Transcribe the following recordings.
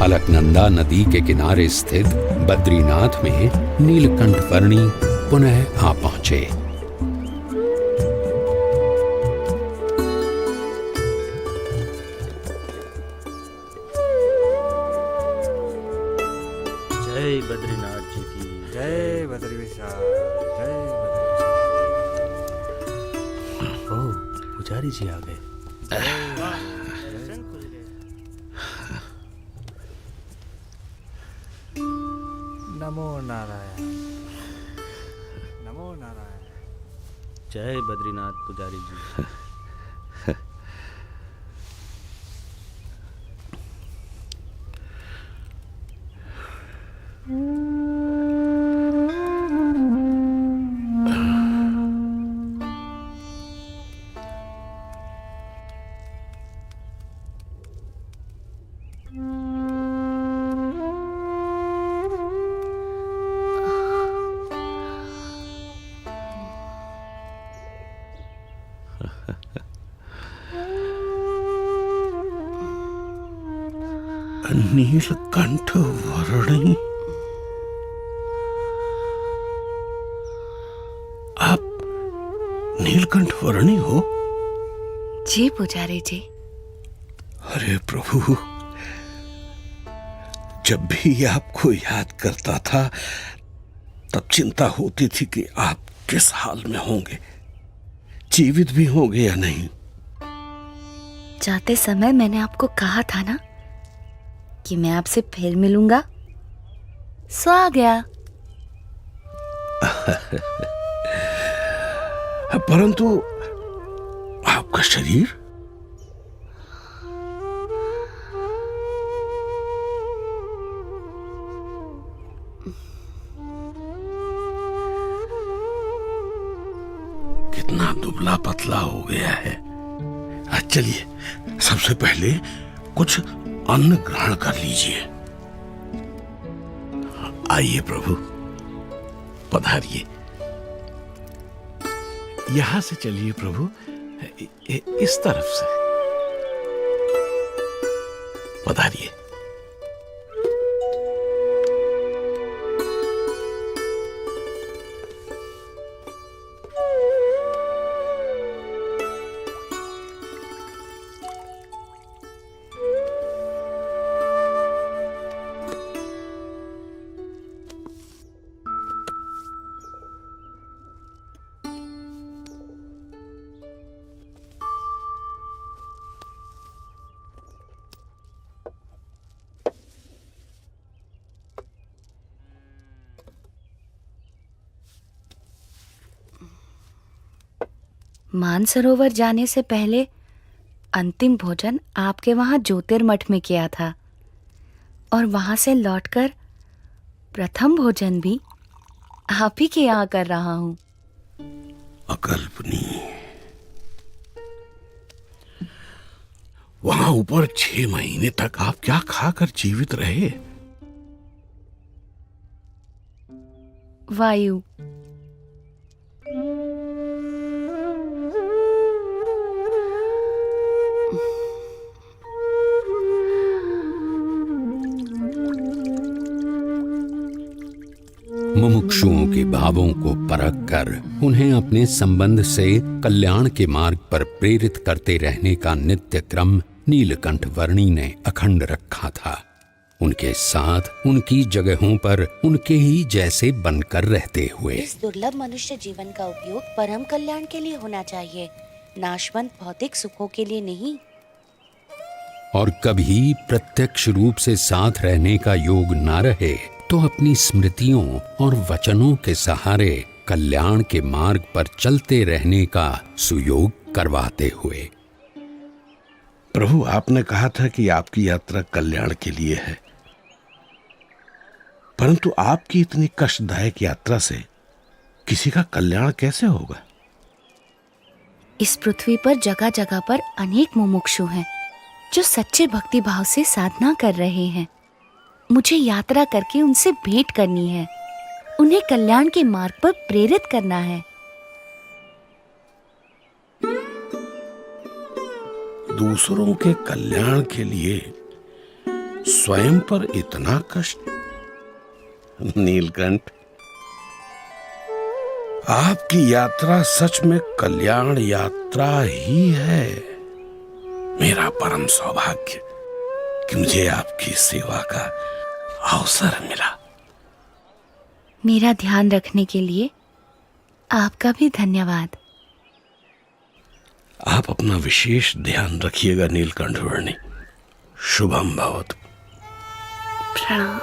अलकनंदा नदी के किनारे स्थित बद्रीनाथ में नीलकंठ वर्णी पुनः आ पहुंचे। जय बद्रीनाथ जी की जय बद्री विशाल, जय बद्री विशाल। ओ पुजारी जी आ गए। नमो नारायण, नमो नारायण। जय बद्रीनाथ पुजारी जी। नीलकंठ वर्णी, आप नीलकंठ वर्णी हो? जी पुजारी जी। अरे प्रभु, जब भी आपको याद करता था तब चिंता होती थी कि आप किस हाल में होंगे, जीवित भी होंगे या नहीं। जाते समय मैंने आपको कहा था ना कि मैं आपसे फिर मिलूंगा, सो आ गया। परंतु आपका शरीर? कितना दुबला पतला हो गया है। चलिए, सबसे पहले कुछ अन्न ग्रहण कर लीजिए। आइए प्रभु, पधारिए। यहां से चलिए प्रभु, इस तरफ से पधारिए। मानसरोवर जाने से पहले अंतिम भोजन आपके वहां ज्योतिर्मठ में किया था, और वहां से लौटकर प्रथम भोजन भी आप ही के यहाँ कर रहा हूं। अकल्पनीय। वहां ऊपर 6 महीने तक आप क्या खाकर जीवित रहे? वायु। मुमुक्षुओं के भावों को परख कर उन्हें अपने संबंध से कल्याण के मार्ग पर प्रेरित करते रहने का नित्य क्रम नीलकंठ वर्णी ने अखंड रखा था। उनके साथ उनकी जगहों पर उनके ही जैसे बनकर रहते हुए। इस दुर्लभ मनुष्य जीवन का उपयोग परम कल्याण के लिए होना चाहिए, नाशवंत भौतिक सुखों के लिए नहीं। और कभी प्रत्यक्ष रूप से साथ रहने का योग न रहे तो अपनी स्मृतियों और वचनों के सहारे कल्याण के मार्ग पर चलते रहने का सुयोग करवाते हुए। प्रभु, आपने कहा था कि आपकी यात्रा कल्याण के लिए है, परंतु आपकी इतनी कष्टदायक यात्रा से किसी का कल्याण कैसे होगा? इस पृथ्वी पर जगह जगह पर अनेक मुमुक्षु हैं जो सच्चे भक्ति भाव से साधना कर रहे हैं। मुझे यात्रा करके उनसे भेंट करनी है, उन्हें कल्याण के मार्ग पर प्रेरित करना है। दूसरों के कल्याण के लिए स्वयं पर इतना कष्ट। नीलकंठ, आपकी यात्रा सच में कल्याण यात्रा ही है। मेरा परम सौभाग्य कि मुझे आपकी सेवा का अवसर मिला। मेरा ध्यान रखने के लिए आपका भी धन्यवाद। आप अपना विशेष ध्यान रखिएगा नीलकंठ वर्णी। शुभम भवतु। प्रणाम।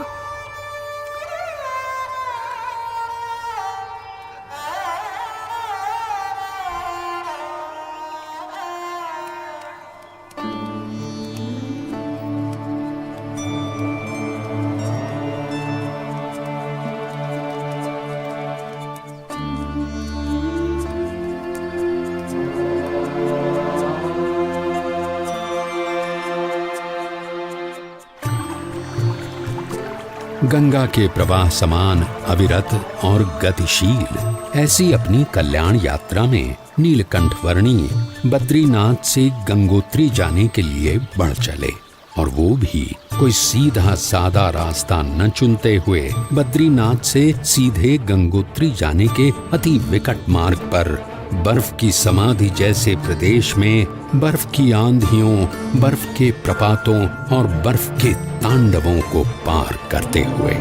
गंगा के प्रवाह समान अविरत और गतिशील ऐसी अपनी कल्याण यात्रा में नीलकंठ वर्णी बद्रीनाथ से गंगोत्री जाने के लिए बढ़ चले, और वो भी कोई सीधा सादा रास्ता न चुनते हुए बद्रीनाथ से सीधे गंगोत्री जाने के अति विकट मार्ग पर बर्फ की समाधि जैसे प्रदेश में बर्फ की आंधियों, बर्फ के प्रपातों और बर्फ के तांडवों को पार करते हुए।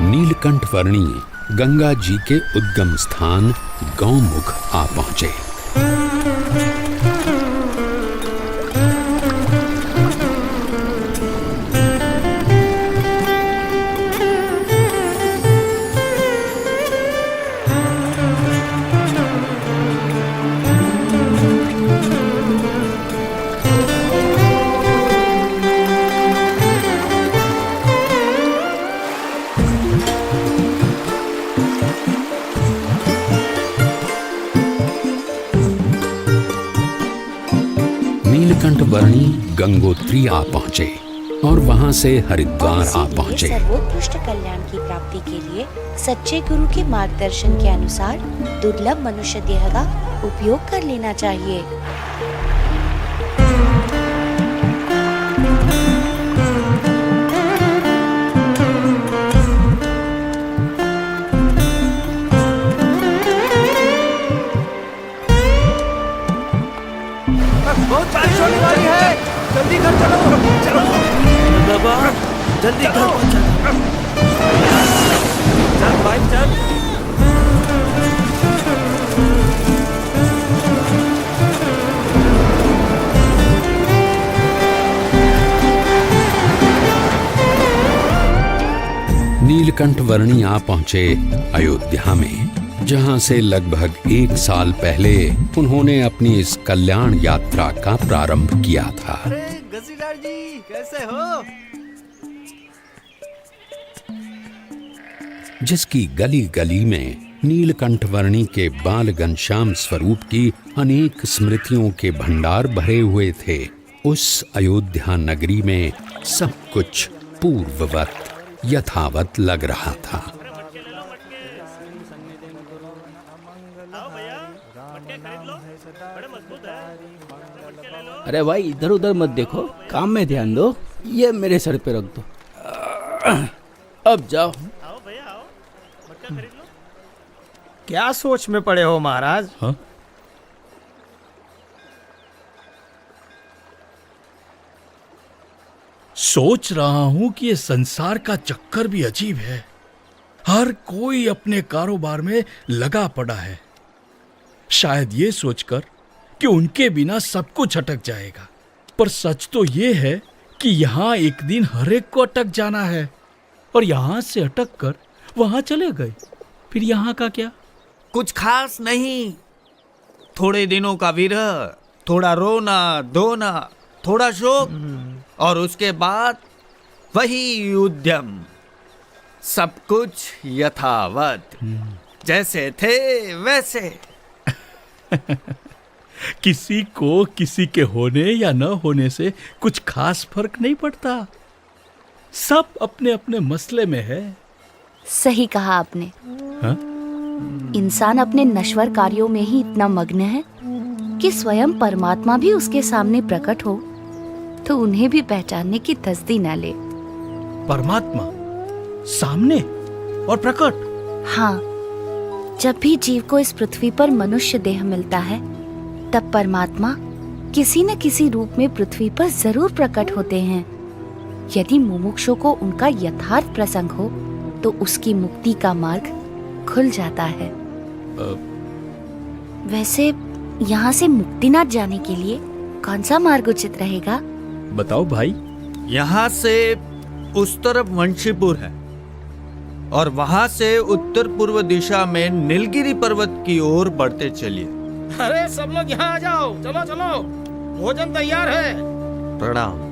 नीलकंठ वर्णी गंगा जी के उद्गम स्थान गौमुख आ पहुंचे। नीलकंठ वर्णी गंगोत्री आ पहुंचे और वहां से हरिद्वार आ पहुंचे। सर्वोत्कृष्ट कल्याण की प्राप्ति के लिए सच्चे गुरु के मार्गदर्शन के अनुसार दुर्लभ मनुष्य देह का उपयोग कर लेना चाहिए। बहुत बारिश होने वाली है, जल्दी घर चलो। चलो बाबा, जल्दी घर पहुंचा। चल भाई चल। नीलकंठ वर्णी आ पहुंचे अयोध्या में, जहां से लगभग 1 साल पहले उन्होंने अपनी इस कल्याण यात्रा का प्रारंभ किया था। अरे गसीलाल जी कैसे हो? जिसकी गली गली में नीलकंठ वर्णी के बाल घनश्याम स्वरूप की अनेक स्मृतियों के भंडार भरे हुए थे, उस अयोध्या नगरी में सब कुछ पूर्ववत यथावत लग रहा था। अरे भाई, इधर उधर मत देखो, काम में ध्यान दो। ये मेरे सर पे रख दो। अब जाओ। क्या सोच में पड़े हो महाराज? हाँ? सोच रहा हूं कि ये संसार का चक्कर भी अजीब है। हर कोई अपने कारोबार में लगा पड़ा है, शायद ये सोचकर कि उनके बिना सब कुछ अटक जाएगा। पर सच तो ये है कि यहाँ एक दिन हर एक को अटक जाना है, और यहाँ से अटक कर वहां चले गए, फिर यहाँ का क्या? कुछ खास नहीं, थोड़े दिनों का विरह, थोड़ा रोना धोना, थोड़ा शोक, और उसके बाद वही उद्यम, सब कुछ यथावत, जैसे थे वैसे। किसी को किसी के होने या न होने से कुछ खास फर्क नहीं पड़ता। सब अपने अपने मसले में है। सही कहा आपने। हाँ? इंसान अपने नश्वर कार्यों में ही इतना मग्न है कि स्वयं परमात्मा भी उसके सामने प्रकट हो तो उन्हें भी पहचानने की तसदी न ले। परमात्मा सामने और प्रकट? हाँ, जब भी जीव को इस पृथ्वी पर मनुष्य देह मिलता है तब परमात्मा किसी न किसी रूप में पृथ्वी पर जरूर प्रकट होते हैं। यदि मुमुक्षु को उनका यथार्थ प्रसंग हो तो उसकी मुक्ति का मार्ग खुल जाता है। वैसे यहाँ से मुक्तिनाथ जाने के लिए कौन सा मार्ग उचित रहेगा? बताओ भाई। यहाँ से उस तरफ वंशीपुर है और वहां से उत्तर पूर्व दिशा में नीलगिरी पर्वत की ओर बढ़ते चलिए। अरे सब लोग यहाँ आ जाओ, चलो चलो, भोजन तैयार है। प्रणाम।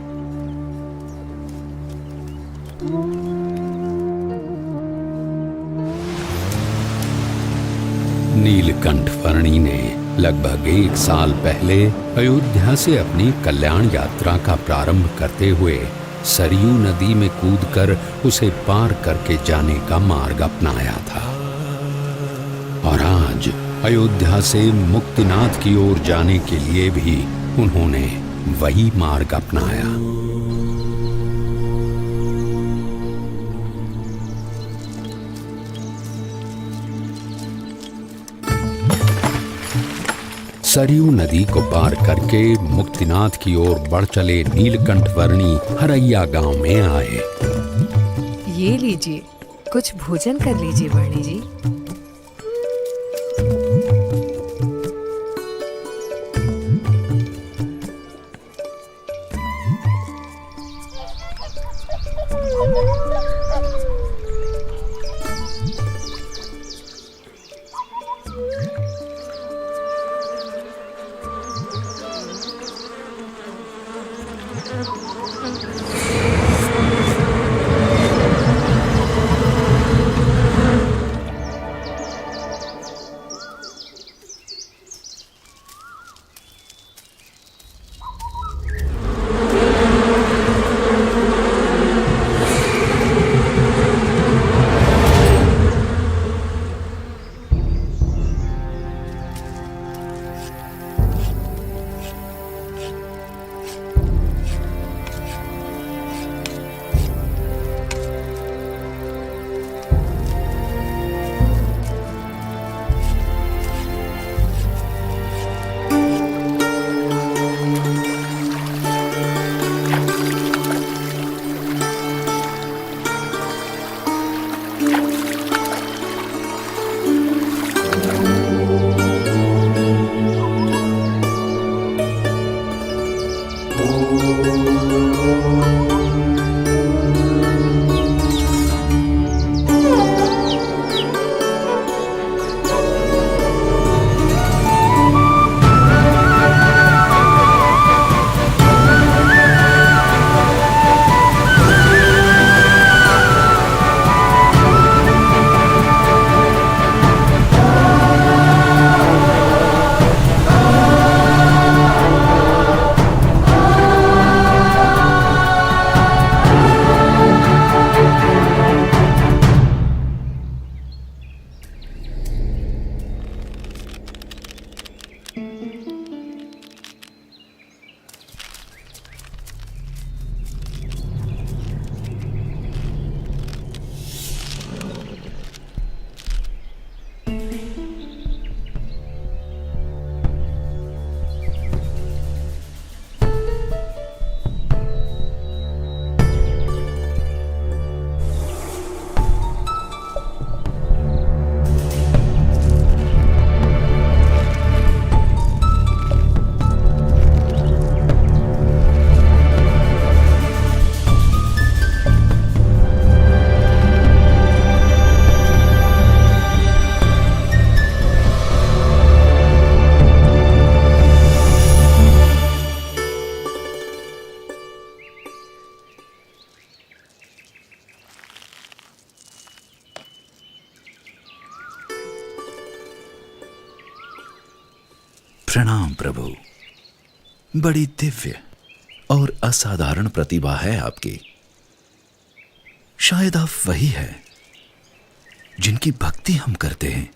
नीलकंठ वर्णी ने लगभग 1 साल पहले अयोध्या से अपनी कल्याण यात्रा का प्रारंभ करते हुए सरयू नदी में कूदकर उसे पार करके जाने का मार्ग अपनाया था और आज अयोध्या से मुक्तिनाथ की ओर जाने के लिए भी उन्होंने वही मार्ग अपनाया। सरयू नदी को पार करके मुक्तिनाथ की ओर बढ़ चले नीलकंठ वर्णी हरैया गांव में आए। ये लीजिए, कुछ भोजन कर लीजिए वर्णी जी। प्रणाम प्रभु। बड़ी दिव्य और असाधारण प्रतिभा है आपकी। शायद आप वही है जिनकी भक्ति हम करते हैं,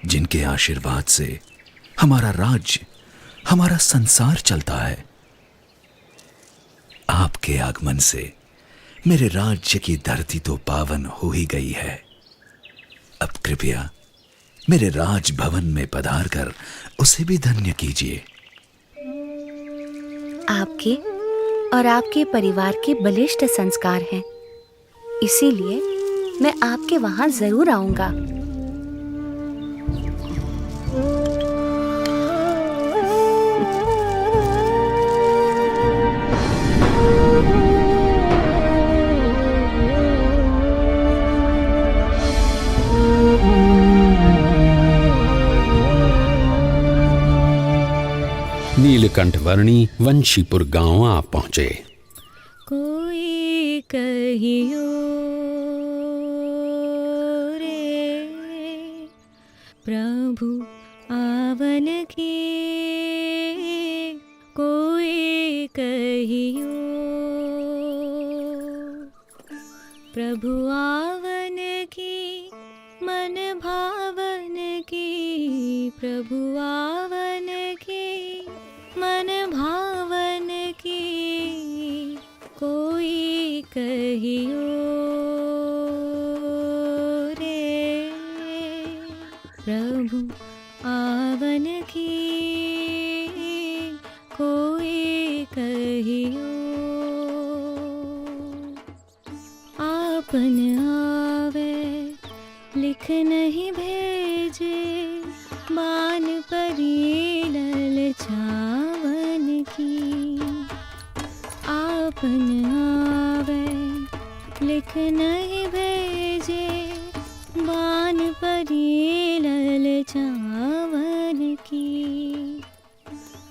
जिनके आशीर्वाद से हमारा राज्य, हमारा संसार चलता है। आपके आगमन से मेरे राज्य की धरती तो पावन हो ही गई है। अब कृपया मेरे राजभवन में पधार कर उसे भी धन्य कीजिए। आपके और आपके परिवार के बलिष्ठ संस्कार हैं, इसीलिए मैं आपके वहां जरूर आऊंगा। नीलकंठ वर्णी वंशीपुर गांव आ पहुंचे। कोई कहियो रे प्रभु आवन की, कोई कहियो प्रभु आवन की, मन भावन की, प्रभु आवन की, मन भावन की, कोई कहियो रे प्रभु आवन की, कोई कहियो आपन आवे लिख नहीं भेजे, मान परी ललचावन की। आपन आवे लिख नहीं भेजे, बान परी ललचावन की।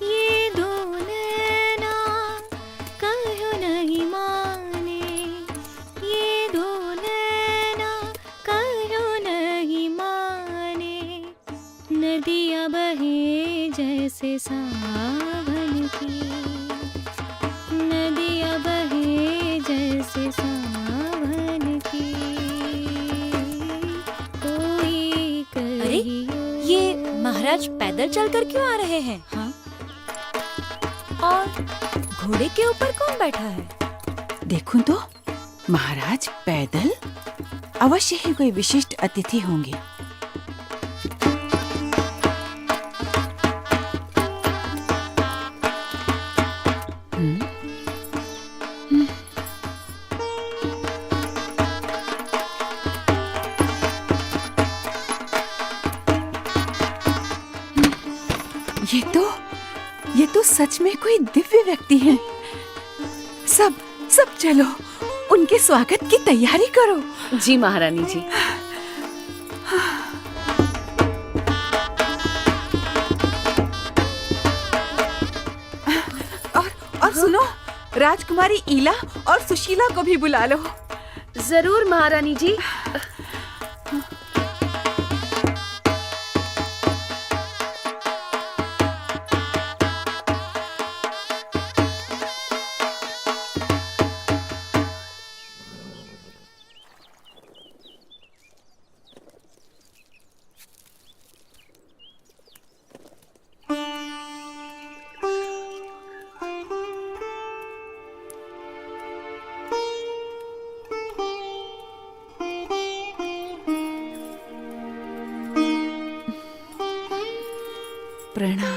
ये दो नैना कहो नहीं माने, ये दो नैना कहो नहीं माने, नदियाँ बहे जैसे सावन की, नदियाँ बहे जैसे सावन की, कोई अरे कहियो। ये महाराज पैदल चलकर क्यों आ रहे हैं? हाँ, और घोड़े के ऊपर कौन बैठा है? देखूं तो महाराज पैदल, अवश्य ही कोई विशिष्ट अतिथि होंगे। ये तो सच में कोई दिव्य व्यक्ति हैं। सब चलो, उनके स्वागत की तैयारी करो। जी महारानी जी। और सुनो, राजकुमारी ईला और सुशीला को भी बुला लो। जरूर महारानी जी। प्रणाम।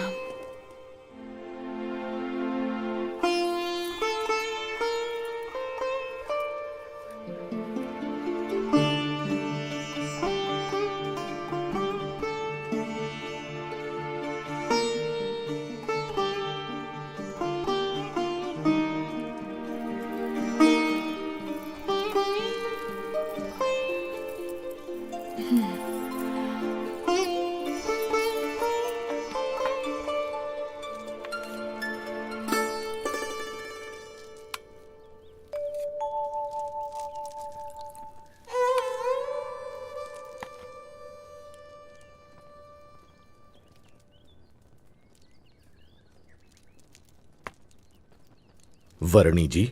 वर्णी जी,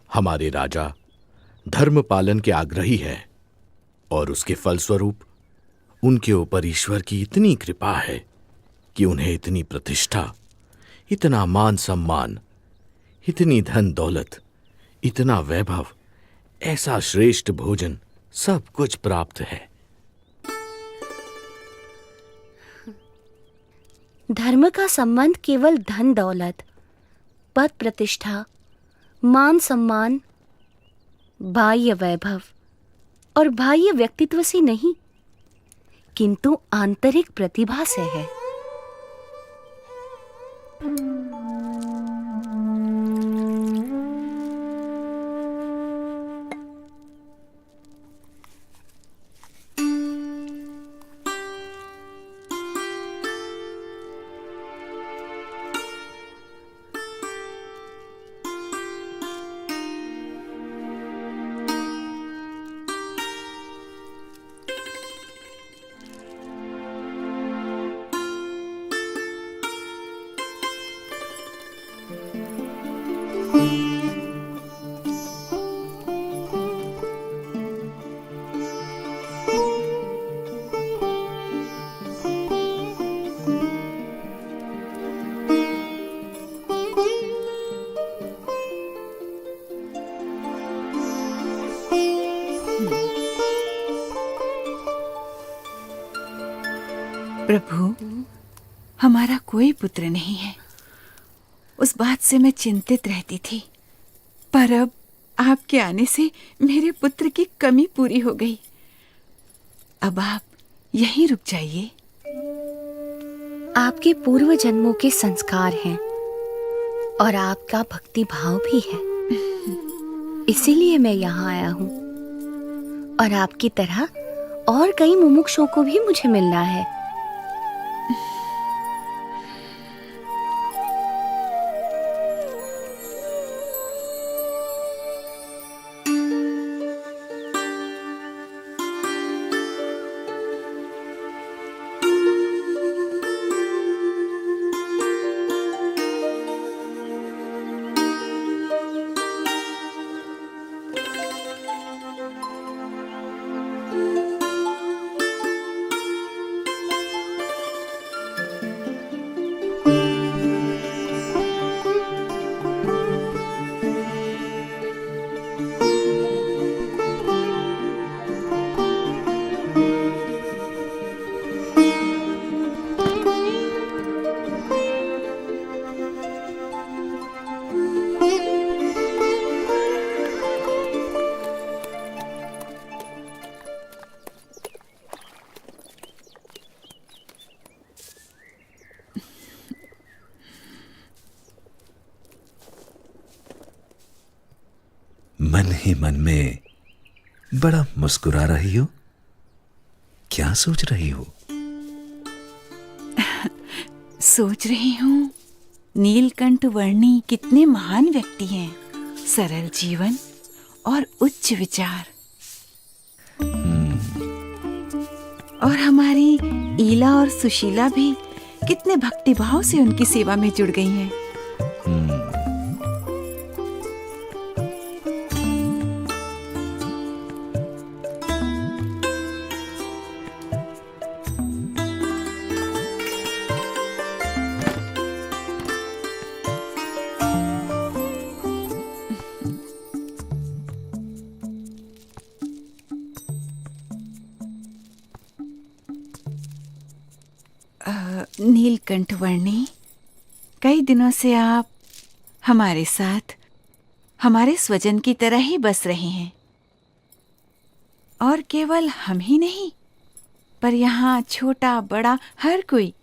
हमारे राजा धर्म पालन के आग्रही है और उसके फलस्वरूप उनके ऊपर ईश्वर की इतनी कृपा है कि उन्हें इतनी प्रतिष्ठा, इतना मान सम्मान, इतनी धन दौलत, इतना वैभव, ऐसा श्रेष्ठ भोजन, सब कुछ प्राप्त है। धर्म का संबंध केवल धन दौलत, पद प्रतिष्ठा, मान सम्मान, बाह्य वैभव और बाह्य व्यक्तित्व से नहीं, किंतु आंतरिक प्रतिभा से है। प्रभु, हमारा कोई पुत्र नहीं है। उस बात से मैं चिंतित रहती थी, पर अब आपके आने से मेरे पुत्र की कमी पूरी हो गई। अब आप यहीं रुक जाइए। आपके पूर्व जन्मों के संस्कार हैं और आपका भक्ति भाव भी है, इसीलिए मैं यहाँ आया हूँ। और आपकी तरह और कई मुमुक्षुओं को भी मुझे मिलना है। मन ही मन में बड़ा मुस्कुरा रही हो, क्या सोच रही हो? सोच रही हूँ, नीलकंठ वर्णी कितने महान व्यक्ति हैं, सरल जीवन और उच्च विचार। और हमारी ईला और सुशीला भी कितने भक्तिभाव से उनकी सेवा में जुड़ गई हैं। नीलकंठ वर्णी, कई दिनों से आप हमारे साथ हमारे स्वजन की तरह ही बस रहे हैं। और केवल हम ही नहीं, पर यहाँ छोटा बड़ा हर कोई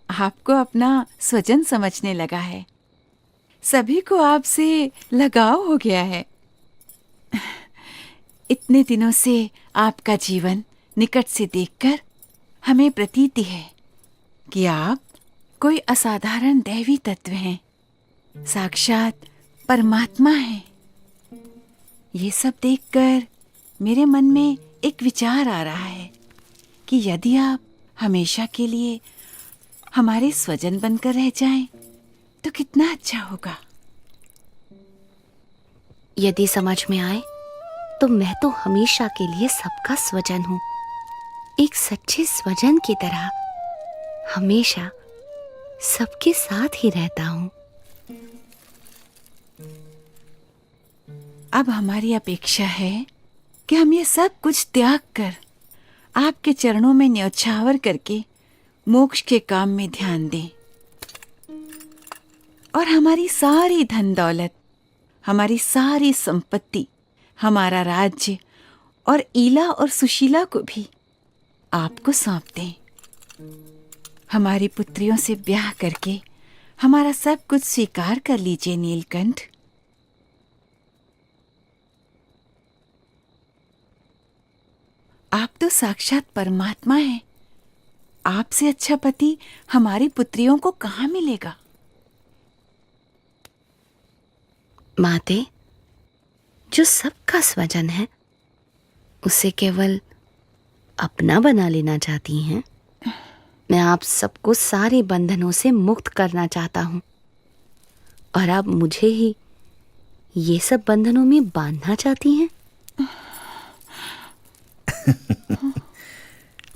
आपको अपना स्वजन समझने लगा है। सभी को आपसे लगाव हो गया है। इतने दिनों से आपका जीवन निकट से देखकर हमें प्रतीति है कि आप कोई असाधारण दैवी तत्व हैं, साक्षात परमात्मा हैं। ये सब देखकर मेरे मन में एक विचार आ रहा है कि यदि आप हमेशा के लिए हमारे स्वजन बनकर रह जाएं, तो कितना अच्छा होगा। यदि समझ में आए तो मैं तो हमेशा के लिए सबका स्वजन हूं, एक सच्चे स्वजन की तरह हमेशा सबके साथ ही रहता हूं। अब हमारी अपेक्षा है कि हम ये सब कुछ त्याग कर आपके चरणों में न्यौछावर करके मोक्ष के काम में ध्यान दें और हमारी सारी धन दौलत, हमारी सारी संपत्ति, हमारा राज्य और ईला और सुशीला को भी आपको सौंप दें। हमारी पुत्रियों से ब्याह करके हमारा सब कुछ स्वीकार कर लीजिए नीलकंठ। आप तो साक्षात परमात्मा हैं। आपसे अच्छा पति हमारी पुत्रियों को कहाँ मिलेगा? माते, जो सबका स्वजन है उसे केवल अपना बना लेना चाहती हैं। मैं आप सबको सारे बंधनों से मुक्त करना चाहता हूं और आप मुझे ही ये सब बंधनों में बांधना चाहती हैं।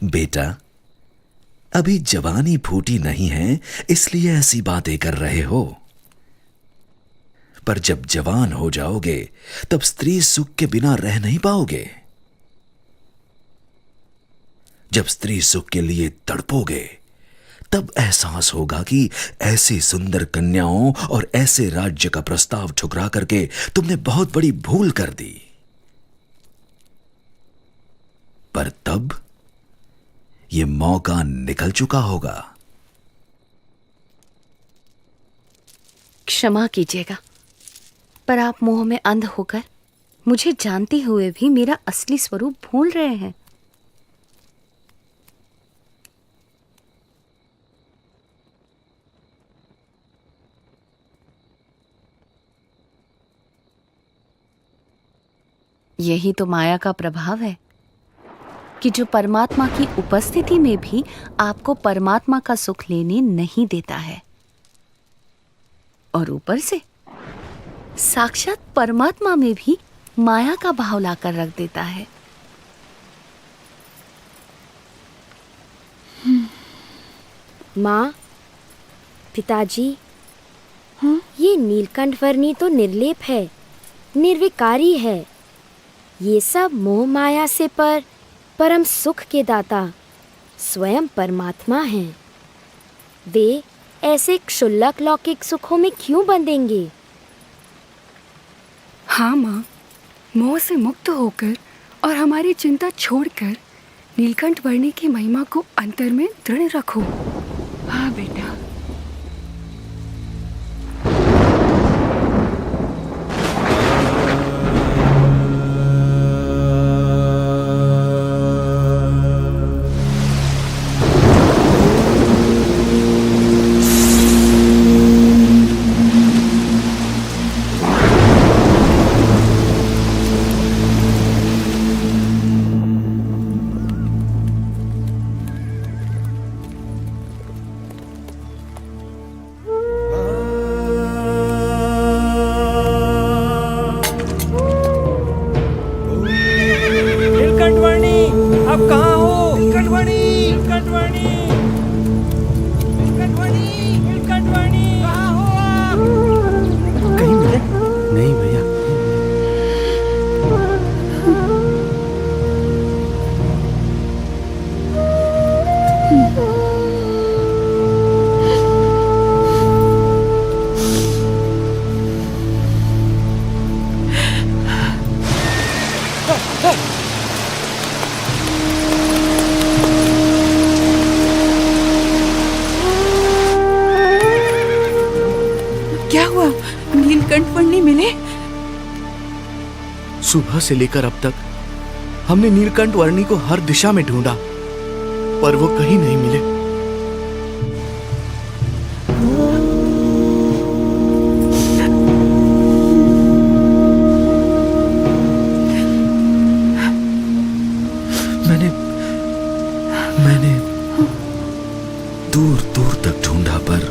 बेटा, अभी जवानी फूटी नहीं है, इसलिए ऐसी बातें कर रहे हो। पर जब जवान हो जाओगे तब स्त्री सुख के बिना रह नहीं पाओगे। जब स्त्री सुख के लिए तड़पोगे तब एहसास होगा कि ऐसी सुंदर कन्याओं और ऐसे राज्य का प्रस्ताव ठुकरा करके तुमने बहुत बड़ी भूल कर दी। पर तब यह मौका निकल चुका होगा। क्षमा कीजिएगा, पर आप मोह में अंध होकर मुझे जानते हुए भी मेरा असली स्वरूप भूल रहे हैं। यही तो माया का प्रभाव है कि जो परमात्मा की उपस्थिति में भी आपको परमात्मा का सुख लेने नहीं देता है, और ऊपर से साक्षात परमात्मा में भी माया का भाव लाकर रख देता है। माँ, पिताजी, ये नीलकंठ वर्णी तो निर्लेप है, निर्विकारी है। ये सब मोह माया से परम सुख के दाता स्वयं परमात्मा हैं। वे ऐसे क्षुल्लक लौकिक सुखों में क्यों बंधेंगे? हाँ माँ, मोह से मुक्त होकर और हमारी चिंता छोड़कर नीलकंठ वर्णी की महिमा को अंतर में दृढ़ रखो। हाँ बेटा। क्या हुआ? नीलकंठ वर्णी मिले? सुबह से लेकर अब तक हमने नीलकंठ वर्णी को हर दिशा में ढूंढा, पर वो कहीं नहीं मिले। मैंने दूर दूर तक ढूंढा पर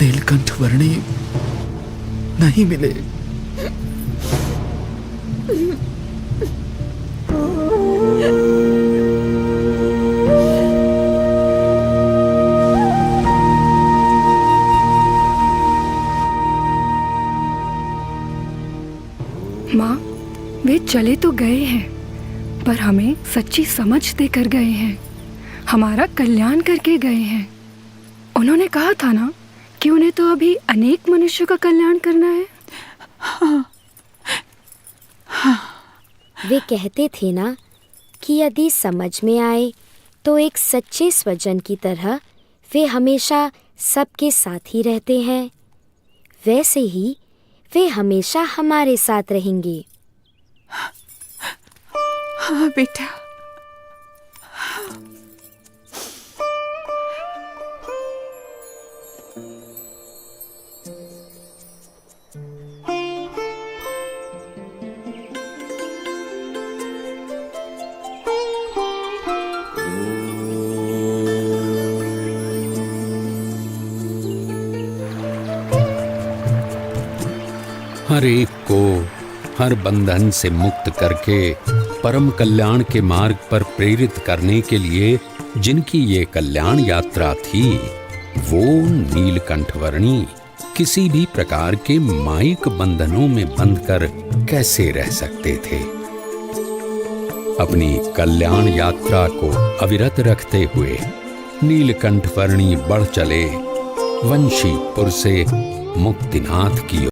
नीलकंठ वर्णी नहीं मिले। माँ, वे चले तो गए हैं, पर हमें सच्ची समझ देकर गए हैं, हमारा कल्याण करके गए हैं। उन्होंने कहा था ना कि उन्हें तो अभी अनेक मनुष्यों का कल्याण करना है। वे कहते थे ना कि यदि समझ में आए तो एक सच्चे स्वजन की तरह वे हमेशा सबके साथ ही रहते हैं। वैसे ही वे हमेशा हमारे साथ रहेंगे। हाँ बेटा। हर एक को हर बंधन से मुक्त करके परम कल्याण के मार्ग पर प्रेरित करने के लिए जिनकी ये कल्याण यात्रा थी, वो नीलकंठवर्णी किसी भी प्रकार के मायिक बंधनों में बंधकर कैसे रह सकते थे। अपनी कल्याण यात्रा को अविरत रखते हुए नीलकंठवर्णी बढ़ चले वंशीपुर से मुक्तिनाथ की